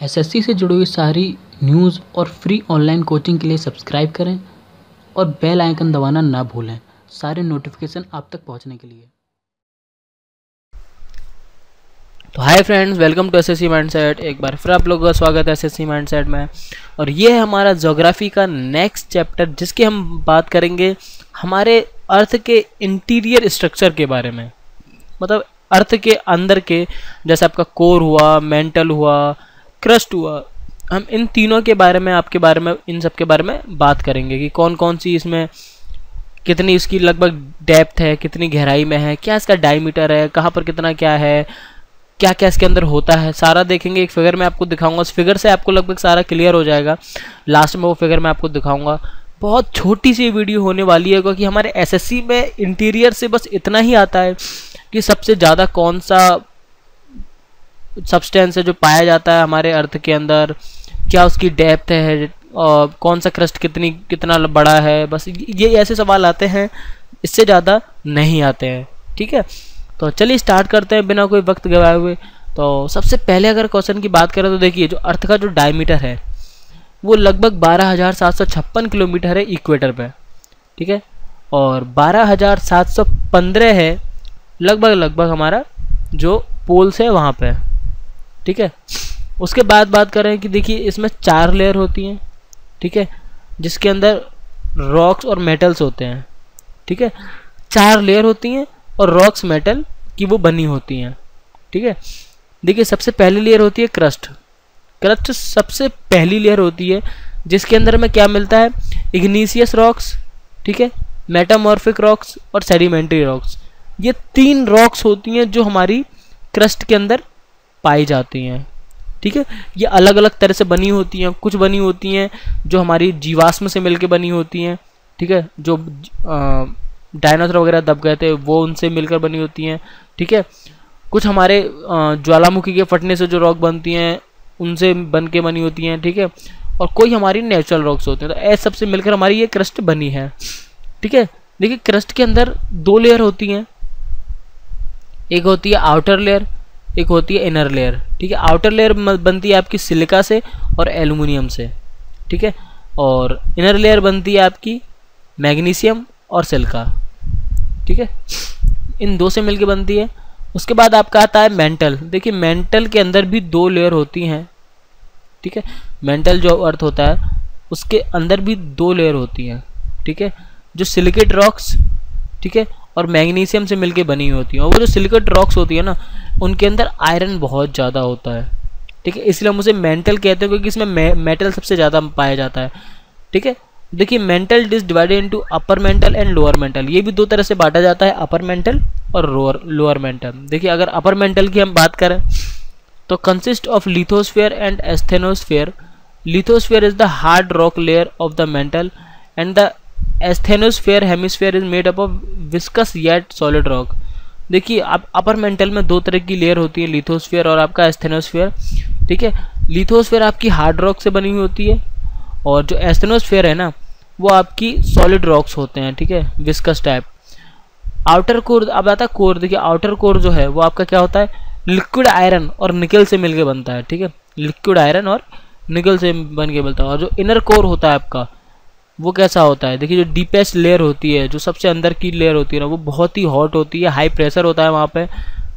SSC से जुड़ी हुई सारी न्यूज़ और फ्री ऑनलाइन कोचिंग के लिए सब्सक्राइब करें और बेल आइकन दबाना ना भूलें सारे नोटिफिकेशन आप तक पहुंचने के लिए। तो hi friends, welcome to SSC mindset. एक बार फिर आप लोगों का स्वागत है एसएससी माइंडसेट में। और ये है हमारा ज्योग्राफी का नेक्स्ट चैप्टर, जिसकी हम बात करेंगे हमारे अर्थ के इंटीरियर स्ट्रक्चर के बारे में। मतलब अर्थ के अंदर के, जैसे आपका कोर हुआ, मेंटल हुआ, क्रस्ट हुआ, हम इन तीनों के बारे में, आपके बारे में, इन सब के बारे में बात करेंगे कि कौन कौन सी इसमें, कितनी इसकी लगभग डेप्थ है, कितनी गहराई में है, क्या इसका डायमीटर है, कहाँ पर कितना क्या है, क्या क्या इसके अंदर होता है, सारा देखेंगे। एक फिगर में आपको दिखाऊंगा, उस फिगर से आपको लगभग सारा क्लियर हो जाएगा। लास्ट में वो फिगर मैं आपको दिखाऊंगा। बहुत छोटी सी वीडियो होने वाली है, क्योंकि हमारे एसएससी में इंटीरियर से बस इतना ही आता है कि सबसे ज़्यादा कौन सा सब्सटेंस है जो पाया जाता है हमारे अर्थ के अंदर, क्या उसकी डेप्थ है, और कौन सा क्रस्ट कितना बड़ा है। बस ये ऐसे सवाल आते हैं, इससे ज़्यादा नहीं आते हैं। ठीक है, तो चलिए स्टार्ट करते हैं बिना कोई वक्त गवाए हुए। तो सबसे पहले अगर क्वेश्चन की बात करें तो देखिए, जो अर्थ का जो डायमीटर है वो लगभग 12,756 किलोमीटर है इक्वेटर पे। ठीक है, और 12,715 है लगभग हमारा जो पोल्स है वहाँ पे। ठीक है, उसके बाद बात करें कि देखिए इसमें 4 लेयर होती हैं। ठीक है, जिसके अंदर रॉक्स और मेटल्स होते हैं। ठीक है, 4 लेयर होती हैं और रॉक्स मेटल की वो बनी होती हैं। ठीक है, देखिए सबसे पहली लेयर होती है क्रस्ट। क्रस्ट सबसे पहली लेयर होती है, जिसके अंदर में क्या मिलता है, इग्नीशियस रॉक्स, ठीक है, मेटामॉर्फिक रॉक्स और सेडिमेंट्री रॉक्स। ये 3 रॉक्स होती हैं जो हमारी क्रस्ट के अंदर पाई जाती हैं। ठीक है, ये अलग अलग तरह से बनी होती हैं। कुछ बनी होती हैं जो हमारी जीवाश्म से मिलकर बनी होती हैं। ठीक है, जो डायनासोर वगैरह दब गए थे वो उनसे मिलकर बनी होती हैं। ठीक है, कुछ हमारे ज्वालामुखी के फटने से जो रॉक बनती हैं उनसे बन के बनी होती हैं। ठीक है, और कोई हमारी नेचुरल रॉक्स होते हैं। तो ऐसे सबसे मिलकर हमारी ये क्रस्ट बनी है। ठीक है, देखिए क्रस्ट के अंदर 2 लेयर होती हैं, एक होती है आउटर लेयर, एक होती है इनर लेयर। ठीक है, आउटर लेयर बनती है आपकी सिलिका से और एल्युमिनियम से। ठीक है, और इनर लेयर बनती है आपकी मैग्नीशियम और सिलिका। ठीक है, इन 2 से मिलके बनती है। उसके बाद आपका आता है मेंटल। देखिए मेंटल के अंदर भी 2 लेयर होती हैं। ठीक है, मेंटल जो अर्थ होता है उसके अंदर भी 2 लेयर होती हैं। ठीक है, जो सिलिकेट रॉक्स, ठीक है, और मैग्नीशियम से मिलके बनी होती है। और वो जो सिलिकेट रॉक्स होती है ना, उनके अंदर आयरन बहुत ज़्यादा होता है। ठीक है, इसलिए हम उसे मेंटल कहते हैं, क्योंकि इसमें मेटल सबसे ज़्यादा पाया जाता है। ठीक है, देखिए mental is divided into upper mantle and lower mental. ये भी 2 तरह से बांटा जाता है, अपर मेंटल और लोअर मेंटल। देखिए अगर अपर मेंटल की हम बात करें तो consist of lithosphere and asthenosphere. Lithosphere is the hard rock layer of the mental and the asthenosphere hemisphere is made up of viscous yet solid rock. देखिए आप अपर मेंटल में 2 तरह की लेयर होती है, लिथोस्फीयर और आपका एस्थेनोस्फीयर। ठीक है, लिथोस्फीयर आपकी हार्ड रॉक से बनी हुई होती है, और जो एस्थेनोस्फीयर है ना वो आपकी सॉलिड रॉक्स होते हैं। ठीक है, विस्कस टाइप। आउटर कोर, अब आता है कोर। देखिए आउटर कोर जो है वो आपका क्या होता है, लिक्विड आयरन और निकल से मिलके बनता है। ठीक है, लिक्विड आयरन और निकल से बन के बनता है। और जो इनर कोर होता है आपका, वो कैसा होता है, देखिए जो डीपेस्ट लेयर होती है, जो सबसे अंदर की लेयर होती है ना, वो बहुत ही हॉट होती है, हाई प्रेशर होता है वहाँ पे।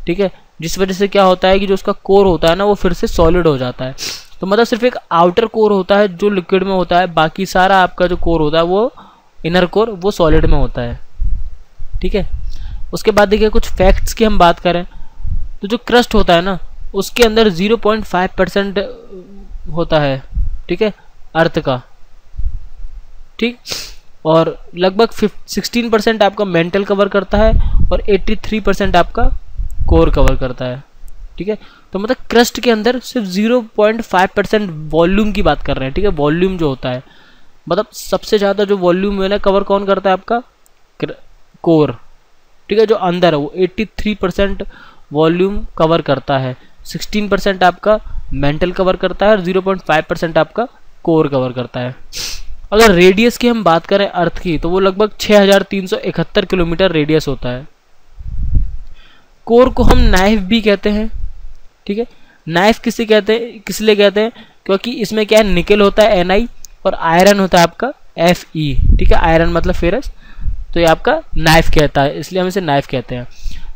ठीक है, जिस वजह से क्या होता है कि जो उसका कोर होता है ना वो फिर से सॉलिड हो जाता है। तो मतलब सिर्फ एक आउटर कोर होता है जो लिक्विड में होता है, बाकी सारा आपका जो कोर होता है वो इनर कोर वो सॉलिड में होता है। ठीक है, उसके बाद देखिए कुछ फैक्ट्स की हम बात करें तो जो क्रस्ट होता है ना उसके अंदर 0.5% होता है। ठीक है, अर्थ का। ठीक, और लगभग 16% आपका मेंटल कवर करता है और 83% आपका कोर कवर करता है। ठीक है, तो मतलब क्रस्ट के अंदर सिर्फ 0.5% वॉल्यूम की बात कर रहे हैं। ठीक है, वॉल्यूम जो होता है, मतलब सबसे ज़्यादा जो वॉल्यूम है ना कवर कौन करता है, आपका कोर। ठीक है, जो अंदर है वो 83% वॉल्यूम कवर करता है, 16% आपका मेंटल कवर करता है और 0.5% आपका कोर कवर करता है। अगर रेडियस की हम बात करें अर्थ की, तो वो लगभग 6371 किलोमीटर रेडियस होता है। कोर को हम नाइफ भी कहते हैं। ठीक है, नाइफ किसे कहते हैं, किस लिए कहते हैं, क्योंकि इसमें क्या है, निकल होता है Ni और आयरन होता है आपका Fe, ठीक है, आयरन मतलब फेरस, तो ये आपका नाइफ कहता है, इसलिए हम इसे नाइफ कहते हैं।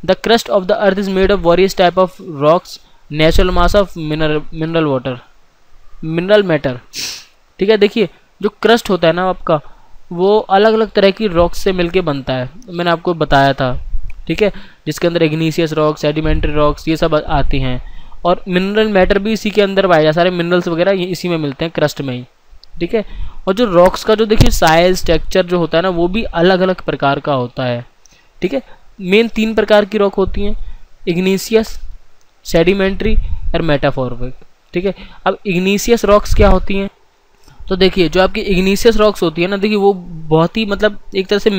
The crust of the earth is made of various type of rocks, natural mass of mineral water, mineral matter, ठीक है। देखिए जो क्रस्ट होता है ना आपका, वो अलग अलग तरह की रॉक्स से मिलके बनता है, मैंने आपको बताया था, ठीक है, जिसके अंदर इग्नीशियस रॉक्स, सेडिमेंट्री रॉक्स, ये सब आती हैं, और मिनरल मैटर भी इसी के अंदर पाया जाता है, सारे मिनरल्स वगैरह ये इसी में मिलते हैं, क्रस्ट में ही, ठीक है। और जो रॉक्स का जो देखिए साइज, स्ट्रक्चर जो होता है ना, वो भी अलग अलग प्रकार का होता है, ठीक है। मेन 3 प्रकार की रॉक होती हैं, इग्नीशियस, सेडिमेंट्री और मेटामॉर्फिक, ठीक है। अब इग्नीशियस रॉक्स क्या होती हैं, तो देखिए जो आपकी इग्नीशियस रॉक्स होती है ना, देखिए वो बहुत ही मतलब एक तरह से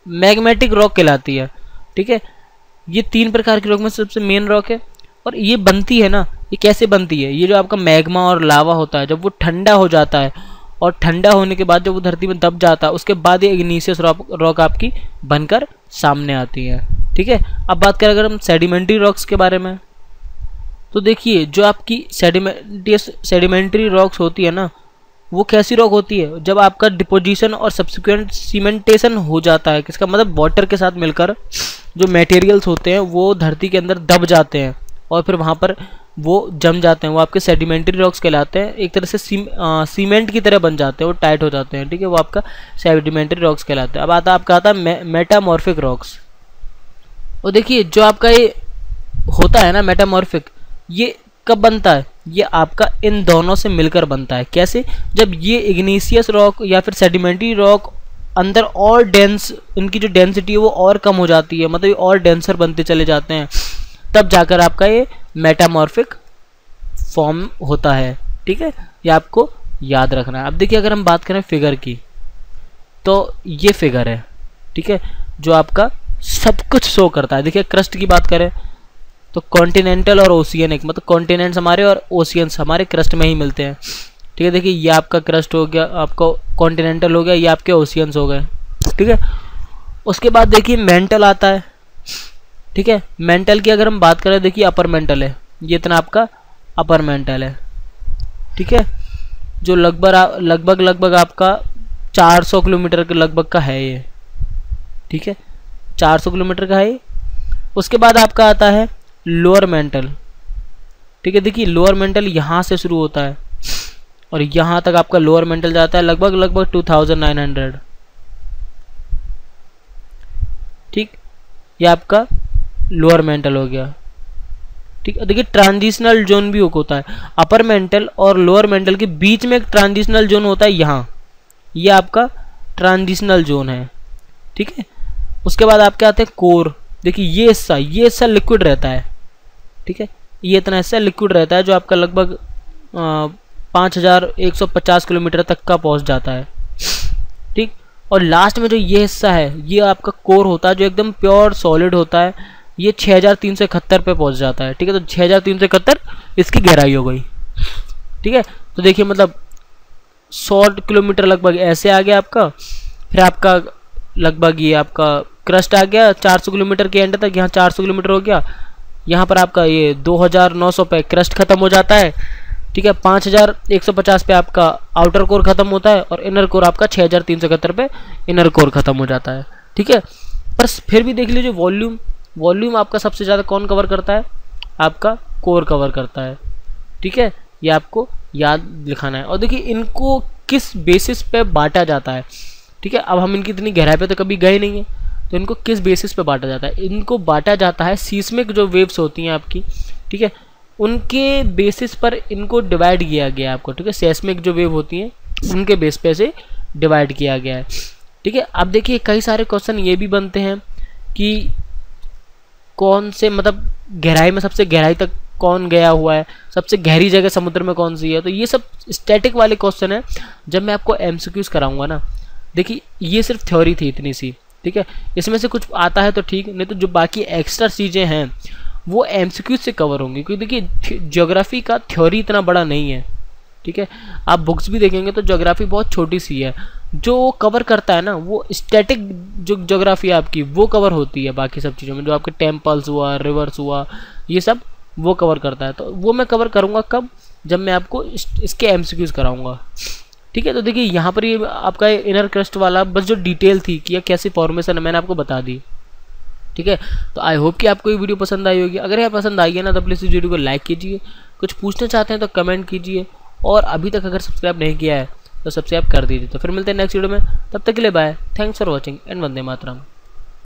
मैग्नेटिक रॉक कहलाती है, ठीक है। ये 3 प्रकार की रॉक में सबसे मेन रॉक है, और ये बनती है ना, ये कैसे बनती है, ये जो आपका मैग्मा और लावा होता है, जब वो ठंडा हो जाता है और ठंडा होने के बाद जब वो धरती में दब जाता है, उसके बाद ये इग्नीशियस रॉक आपकी बनकर सामने आती है, ठीक है। अब बात करें अगर हम सेडिमेंट्री रॉक्स के बारे में, तो देखिए जो आपकी सेडिमेंट्री रॉक्स होती है ना, वो कैसी रॉक होती है, जब आपका डिपोजिशन और सब्सिक्वेंट सीमेंटेशन हो जाता है, किसका मतलब वाटर के साथ मिलकर जो मटेरियल्स होते हैं वो धरती के अंदर दब जाते हैं और फिर वहाँ पर वो जम जाते हैं, वो आपके सेडिमेंट्री रॉक्स कहलाते हैं, एक तरह से सीमेंट की तरह बन जाते हैं, वो टाइट हो जाते हैं, ठीक है, वो आपका सेडिमेंट्री रॉक्स कहलाते हैं। अब आपका आता है मेटामॉर्फिक रॉक्स। और देखिए जो आपका ये होता है ना मेटामॉर्फिक, ये कब बनता है, ये आपका इन दोनों से मिलकर बनता है। कैसे, जब ये इग्नीशियस रॉक या फिर सेडिमेंट्री रॉक अंदर और डेंस, इनकी जो डेंसिटी है वो और कम हो जाती है, मतलब ये और डेंसर बनते चले जाते हैं, तब जाकर आपका ये मेटामॉर्फिक फॉर्म होता है, ठीक है, ये आपको याद रखना है। अब देखिए अगर हम बात करें फिगर की, तो ये फिगर है, ठीक है, जो आपका सब कुछ शो करता है। देखिए क्रस्ट की बात करें तो कॉन्टिनेंटल और ओशियनिक, मतलब कॉन्टिनेंट्स हमारे और ओशियंस हमारे क्रस्ट में ही मिलते हैं, ठीक है। देखिए ये आपका क्रस्ट हो गया, आपका कॉन्टिनेंटल हो गया, ये आपके ओशियंस हो गए, ठीक है। उसके बाद देखिए मेंटल आता है, ठीक है। मेंटल की अगर हम बात करें, देखिए अपर मेंटल है, ये इतना आपका अपर मेंटल है, ठीक है, जो लगभग आपका 400 किलोमीटर के लगभग का है ये, ठीक है, 400 किलोमीटर का है। उसके बाद आपका आता है लोअर मेंटल, ठीक है। देखिए लोअर मेंटल यहाँ से शुरू होता है और यहाँ तक आपका लोअर मेंटल जाता है लगभग 2900, ठीक, ये आपका लोअर मेंटल हो गया, ठीक है। देखिए ट्रांजिशनल जोन भी होता है, अपर मेंटल और लोअर मेंटल के बीच में एक ट्रांजिशनल जोन होता है यहाँ, ये आपका ट्रांजिशनल जोन है, ठीक है। उसके बाद आपके आते हैं कोर। देखिए ये हिस्सा लिक्विड रहता है, ठीक है, ये इतना हिस्सा लिक्विड रहता है जो आपका लगभग 5150 किलोमीटर तक का पहुंच जाता है, ठीक। और लास्ट में जो ये हिस्सा है ये आपका कोर होता है जो एकदम प्योर सॉलिड होता है, ये 6371 पे पहुंच जाता है, ठीक है। तो 6371 इसकी गहराई हो गई, ठीक है। तो देखिए मतलब 100 किलोमीटर लगभग ऐसे आ गया आपका, फिर आपका लगभग ये आपका क्रस्ट आ गया 400 किलोमीटर के एंड तक, यहाँ 400 किलोमीटर हो गया, यहाँ पर आपका ये 2900 पे क्रस्ट खत्म हो जाता है, ठीक है। 5150 पे आपका आउटर कोर खत्म होता है और इनर कोर आपका 6371 पे इनर कोर खत्म हो जाता है, ठीक है। पर फिर भी देख लीजिए वॉल्यूम आपका सबसे ज़्यादा कौन कवर करता है, आपका कोर कवर करता है, ठीक है, ये आपको याद लिखाना है। और देखिए इनको किस बेसिस पे बांटा जाता है, ठीक है। अब हम इनकी इतनी गहराई पे तो कभी गए नहीं है, तो इनको किस बेसिस पे बांटा जाता है, इनको बांटा जाता है सीस्मिक जो वेव्स होती हैं आपकी, ठीक है, उनके बेसिस पर इनको डिवाइड किया गया है आपको, ठीक है। सेस्मिक जो वेव होती हैं उनके बेस पे से डिवाइड किया गया है, ठीक है। अब देखिए कई सारे क्वेश्चन ये भी बनते हैं कि कौन से मतलब गहराई में सबसे गहराई तक कौन गया हुआ है, सबसे गहरी जगह समुद्र में कौन सी है, तो ये सब स्टैटिक वाले क्वेश्चन है। जब मैं आपको एमसीक्यूज कराऊंगा ना, देखिए ये सिर्फ थ्योरी थी इतनी सी, ठीक है, इसमें से कुछ आता है तो ठीक, नहीं तो जो बाकी एक्स्ट्रा चीज़ें हैं वो एमसीक्यूज से कवर होंगी, क्योंकि देखिए ज्योग्राफी का थ्योरी इतना बड़ा नहीं है, ठीक है। आप बुक्स भी देखेंगे तो ज्योग्राफी बहुत छोटी सी है, जो कवर करता है ना वो स्टैटिक जो ज्योग्राफी आपकी वो कवर होती है, बाकी सब चीज़ों में जो आपके टेम्पल्स हुआ, रिवर्स हुआ, ये सब वो कवर करता है। तो वो मैं कवर करूँगा कब, जब मैं आपको इसके एमसीक्यूज कराऊंगा। ठीक है, तो देखिए यहाँ पर ये आपका इनर क्रस्ट वाला बस जो डिटेल थी कि यह कैसी फॉर्मेशन है मैंने आपको बता दी। ठीक है, तो आई होप कि आपको ये वीडियो पसंद आई होगी। अगर यह पसंद आई है ना तो प्लीज़ इस वीडियो को लाइक कीजिए, कुछ पूछना चाहते हैं तो कमेंट कीजिए, और अभी तक अगर सब्सक्राइब नहीं किया है तो सब्सक्राइब कर दीजिए। तो फिर मिलते हैं नेक्स्ट वीडियो में, तब तक के लिए bye, thanks for watching and Vande Mataram.